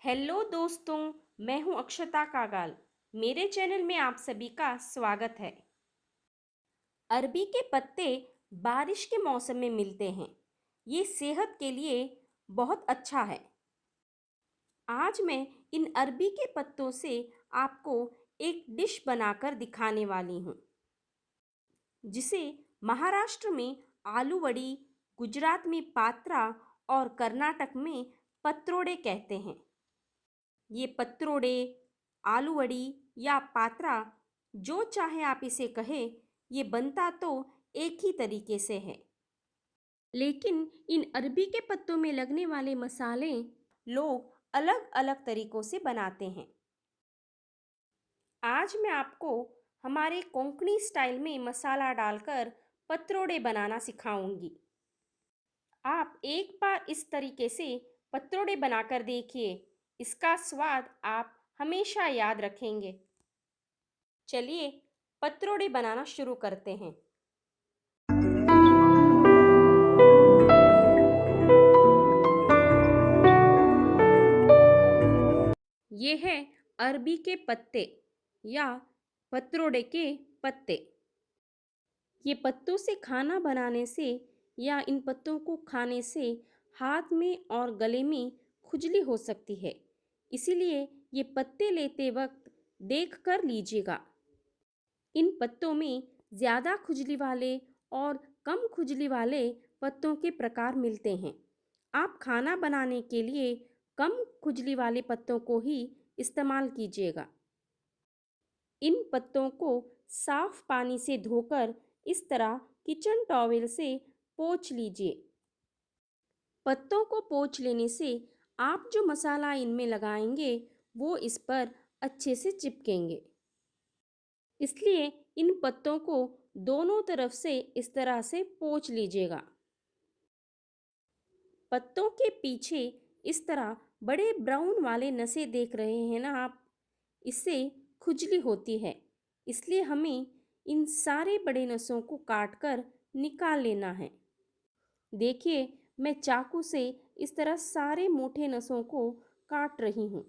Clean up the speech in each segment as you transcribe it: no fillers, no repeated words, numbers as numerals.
Hello दोस्तों, मैं हूं अक्षता कागाल। मेरे चैनल में आप सभी का स्वागत है। अरबी के पत्ते बारिश के मौसम में मिलते हैं। ये सेहत के लिए बहुत अच्छा है। आज मैं इन अरबी के पत्तों से आपको एक डिश बनाकर दिखाने वाली हूं, जिसे महाराष्ट्र में आलू वड़ी, गुजरात में पात्रा और कर्नाटक में पत्रोड़े कहते हैं। ये पत्रोड़े, आलू वड़ी या पात्रा, जो चाहे आप इसे कहें, ये बनता तो एक ही तरीके से है। लेकिन इन अरबी के पत्तों में लगने वाले मसाले लोग अलग अलग तरीकों से बनाते हैं। आज मैं आपको हमारे कोंकणी स्टाइल में मसाला डालकर पत्रोड़े बनाना सिखाऊंगी। आप एक बार इस तरीके से पत्रोड़े बनाकर देखिए, इसका स्वाद आप हमेशा याद रखेंगे। चलिए पत्रोड़े बनाना शुरू करते हैं। ये है अरबी के पत्ते या पत्रोड़े के पत्ते। ये पत्तों से खाना बनाने से या इन पत्तों को खाने से हाथ में और गले में खुजली हो सकती है। इसीलिए ये पत्ते लेते वक्त देख कर लीजिएगा। इन पत्तों में ज़्यादा खुजली वाले और कम खुजली वाले पत्तों के प्रकार मिलते हैं। आप खाना बनाने के लिए कम खुजली वाले पत्तों को ही इस्तेमाल कीजिएगा। इन पत्तों को साफ पानी से धोकर इस तरह किचन टॉवेल से पोंछ लीजिए। पत्तों को पोंछ लेने से आप जो मसाला इनमें लगाएंगे वो इस पर अच्छे से चिपकेंगे। इसलिए इन पत्तों को दोनों तरफ से इस तरह से पोंछ लीजिएगा। पत्तों के पीछे इस तरह बड़े ब्राउन वाले नसें देख रहे हैं ना आप, इससे खुजली होती है। इसलिए हमें इन सारे बड़े नसों को काटकर निकाल लेना है। देखिए, मैं चाकू से इस तरह सारे मोटे नसों को काट रही हूँ।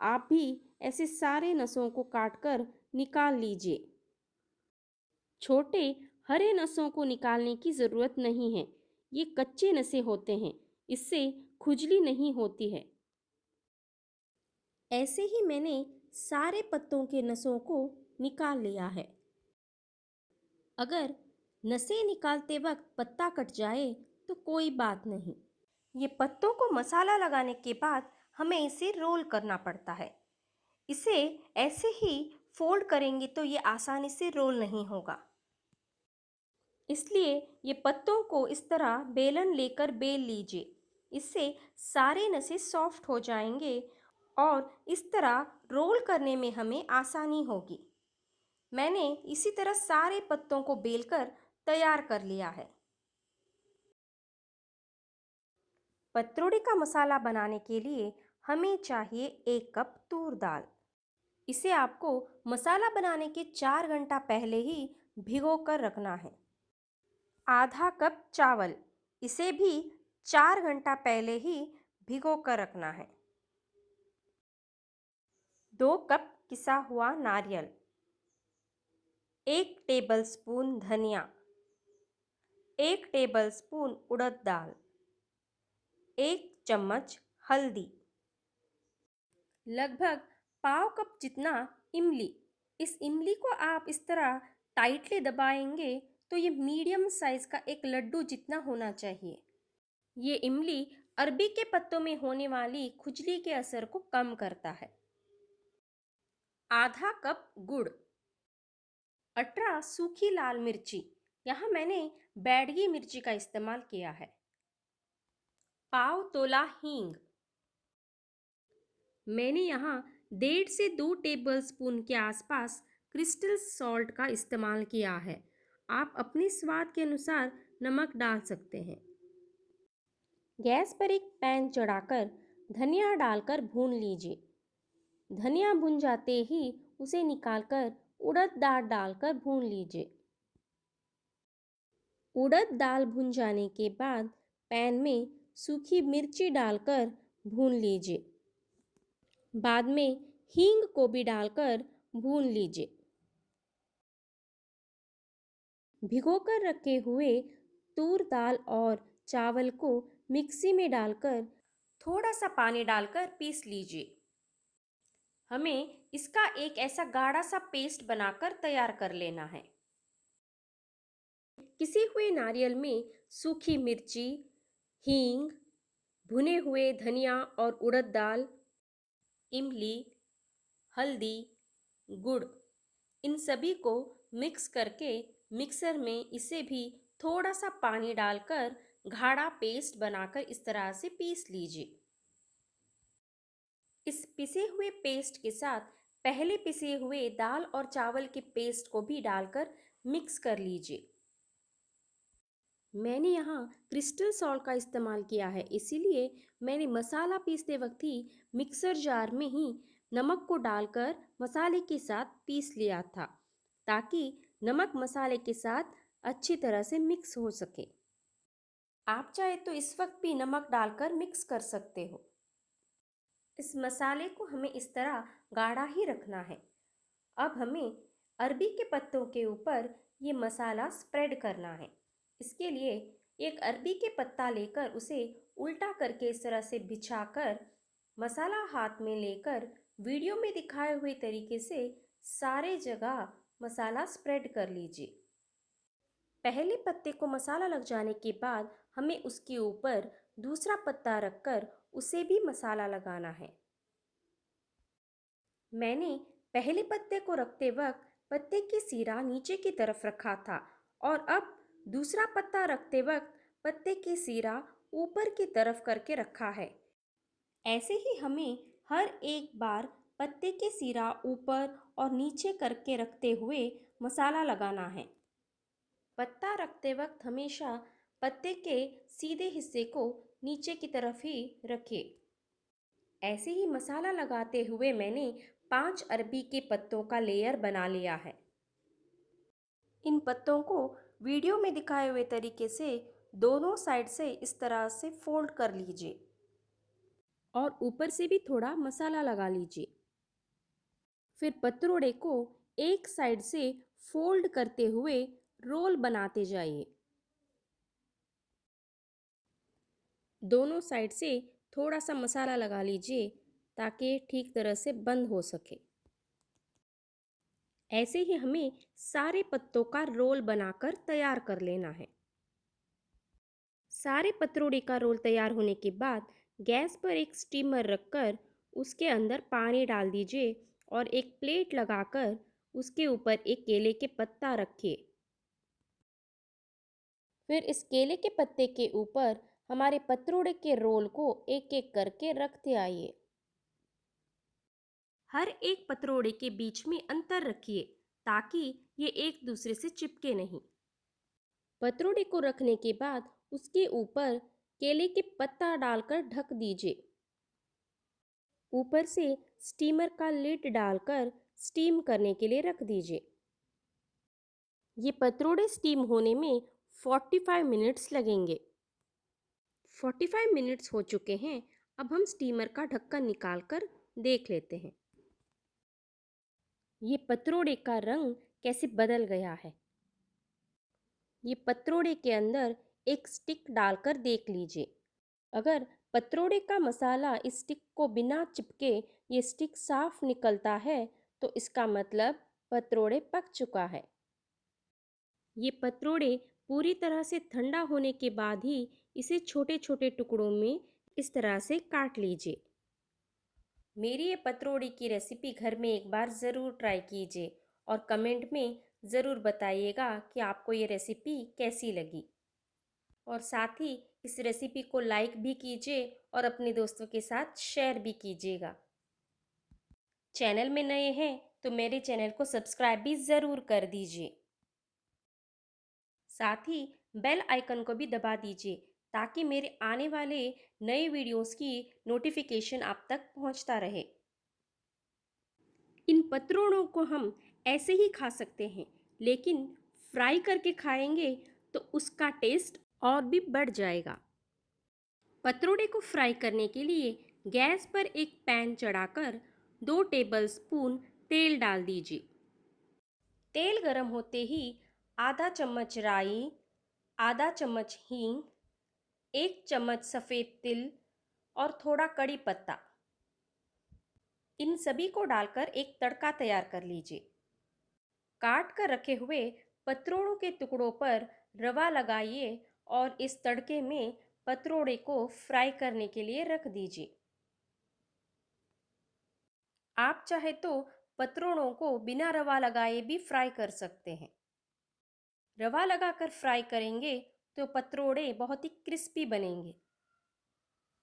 आप भी ऐसे सारे नसों को काटकर निकाल लीजिए। छोटे हरे नसों को निकालने की ज़रूरत नहीं है। ये कच्चे नसें होते हैं, इससे खुजली नहीं होती है। ऐसे ही मैंने सारे पत्तों के नसों को निकाल लिया है। अगर नसें निकालते वक्त पत्ता कट जाए तो कोई बात नहीं। ये पत्तों को मसाला लगाने के बाद हमें इसे रोल करना पड़ता है। इसे ऐसे ही फोल्ड करेंगे तो ये आसानी से रोल नहीं होगा। इसलिए ये पत्तों को इस तरह बेलन लेकर बेल लीजिए। इससे सारे नसें सॉफ्ट हो जाएंगे और इस तरह रोल करने में हमें आसानी होगी। मैंने इसी तरह सारे पत्तों को बेलकर तैयार कर लिया है। पत्रोड़े का मसाला बनाने के लिए हमें चाहिए 1 कप तूर दाल। इसे आपको मसाला बनाने के 4 घंटा पहले ही भिगो कर रखना है। आधा कप चावल, इसे भी 4 घंटा पहले ही भिगो कर रखना है। 2 कप पिसा हुआ नारियल, 1 टेबलस्पून धनिया, 1 टेबलस्पून उड़द दाल, 1 चम्मच हल्दी, लगभग पाव कप जितना इमली। इस इमली को आप इस तरह टाइटली दबाएंगे तो ये मीडियम साइज का एक लड्डू जितना होना चाहिए। ये इमली अरबी के पत्तों में होने वाली खुजली के असर को कम करता है। आधा कप गुड़, 18 सूखी लाल मिर्ची, यहाँ मैंने बैडगी मिर्ची का इस्तेमाल किया है। पाव तोला हींग, मैंने यहाँ 1.5 से 2 टेबलस्पून के आसपास क्रिस्टल सॉल्ट का इस्तेमाल किया है। आप अपने स्वाद के अनुसार नमक डाल सकते हैं। गैस पर एक पैन चढ़ाकर धनिया डालकर भून लीजिए। धनिया भुन जाते ही उसे निकालकर उड़द दाल डालकर भून लीजिए। उड़द दाल भुन जाने के बाद पैन में सूखी मिर्ची डालकर भून लीजिए। बाद में हींग को भी डालकर भून लीजिए। भिगोकर रखे हुए तूर दाल और चावल को मिक्सी में डालकर थोड़ा सा पानी डालकर पीस लीजिए। हमें इसका एक ऐसा गाढ़ा सा पेस्ट बनाकर तैयार कर लेना है। पिसे हुए नारियल में सूखी मिर्ची, हींग, भुने हुए धनिया और उड़द दाल, इमली, हल्दी, गुड़, इन सभी को मिक्स करके मिक्सर में इसे भी थोड़ा सा पानी डालकर गाढ़ा पेस्ट बनाकर इस तरह से पीस लीजिए। इस पिसे हुए पेस्ट के साथ पहले पिसे हुए दाल और चावल के पेस्ट को भी डालकर मिक्स कर लीजिए। मैंने यहाँ क्रिस्टल सॉल्ट का इस्तेमाल किया है, इसीलिए मैंने मसाला पीसते वक्त ही मिक्सर जार में ही नमक को डालकर मसाले के साथ पीस लिया था, ताकि नमक मसाले के साथ अच्छी तरह से मिक्स हो सके। आप चाहे तो इस वक्त भी नमक डालकर मिक्स कर सकते हो। इस मसाले को हमें इस तरह गाढ़ा ही रखना है। अब हमें अरबी के पत्तों के ऊपर ये मसाला स्प्रेड करना है। इसके लिए एक अरबी के पत्ता लेकर उसे उल्टा करके इस तरह से बिछाकर मसाला हाथ में लेकर वीडियो में दिखाए हुए तरीके से सारे जगह मसाला स्प्रेड कर लीजिए। पहले पत्ते को मसाला लग जाने के बाद हमें उसके ऊपर दूसरा पत्ता रखकर उसे भी मसाला लगाना है। मैंने पहले पत्ते को रखते वक्त पत्ते की सिरा नीचे की तरफ रखा था और अब दूसरा पत्ता रखते वक्त पत्ते की सिरा ऊपर की तरफ करके रखा है। ऐसे ही हमें हर एक बार पत्ते की सिरा ऊपर और नीचे करके रखते हुए मसाला लगाना है। पत्ता रखते वक्त हमेशा पत्ते के सीधे हिस्से को नीचे की तरफ ही रखें। ऐसे ही मसाला लगाते हुए मैंने 5 अरबी के पत्तों का लेयर बना लिया है। इन पत्तों को वीडियो में दिखाए हुए तरीके से दोनों साइड से इस तरह से फोल्ड कर लीजिए और ऊपर से भी थोड़ा मसाला लगा लीजिए। फिर पतरोड़े को एक साइड से फोल्ड करते हुए रोल बनाते जाइए। दोनों साइड से थोड़ा सा मसाला लगा लीजिए ताकि ठीक तरह से बंद हो सके। ऐसे ही हमें सारे पत्तों का रोल बनाकर तैयार कर लेना है। सारे पतरोड़े का रोल तैयार होने के बाद गैस पर एक स्टीमर रखकर उसके अंदर पानी डाल दीजिए और एक प्लेट लगाकर उसके ऊपर एक केले के पत्ता रखिए। फिर इस केले के पत्ते के ऊपर हमारे पतरोड़े के रोल को एक एक करके रखते आइए। हर एक पतरोड़े के बीच में अंतर रखिए ताकि ये एक दूसरे से चिपके नहीं। पतरोड़े को रखने के बाद उसके ऊपर केले के पत्ता डालकर ढक दीजिए। ऊपर से स्टीमर का लिड डालकर स्टीम करने के लिए रख दीजिए। ये पतरोड़े स्टीम होने में 45 मिनट्स लगेंगे। 45 मिनट्स हो चुके हैं। अब हम स्टीमर का ढक्कन निकालकर देख लेते हैं ये पतरोड़े का रंग कैसे बदल गया है। ये पतरोड़े के अंदर एक स्टिक डालकर देख लीजिए। अगर पतरोड़े का मसाला इस स्टिक को बिना चिपके ये स्टिक साफ निकलता है तो इसका मतलब पतरोड़े पक चुका है। ये पतरोड़े पूरी तरह से ठंडा होने के बाद ही इसे छोटे छोटे टुकड़ों में इस तरह से काट लीजिए। मेरी ये पतरोड़े की रेसिपी घर में एक बार ज़रूर ट्राई कीजिए और कमेंट में ज़रूर बताइएगा कि आपको ये रेसिपी कैसी लगी। और साथ ही इस रेसिपी को लाइक भी कीजिए और अपने दोस्तों के साथ शेयर भी कीजिएगा। चैनल में नए हैं तो मेरे चैनल को सब्सक्राइब भी ज़रूर कर दीजिए। साथ ही बेल आइकन को भी दबा दीजिए ताकि मेरे आने वाले नए वीडियोस की नोटिफिकेशन आप तक पहुंचता रहे। इन पतरोड़ों को हम ऐसे ही खा सकते हैं, लेकिन फ्राई करके खाएंगे तो उसका टेस्ट और भी बढ़ जाएगा। पतरोड़े को फ्राई करने के लिए गैस पर एक पैन चढ़ाकर 2 टेबलस्पून तेल डाल दीजिए। तेल गरम होते ही आधा चम्मच राई, आधा चम्मच हींग, 1 चम्मच सफ़ेद तिल और थोड़ा कड़ी पत्ता, इन सभी को डालकर एक तड़का तैयार कर लीजिए। काट कर रखे हुए पतरोड़ों के टुकड़ों पर रवा लगाइए और इस तड़के में पतरोड़े को फ्राई करने के लिए रख दीजिए। आप चाहे तो पतरोड़ों को बिना रवा लगाए भी फ्राई कर सकते हैं। रवा लगाकर फ्राई करेंगे तो पतरोड़े बहुत ही क्रिस्पी बनेंगे।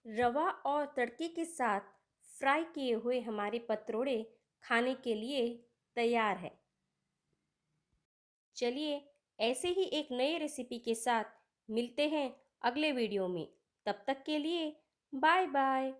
रवा और तड़के के साथ फ्राई किए हुए हमारे पतरोड़े खाने के लिए तैयार है। चलिए ऐसे ही एक नई रेसिपी के साथ मिलते हैं अगले वीडियो में। तब तक के लिए बाय बाय।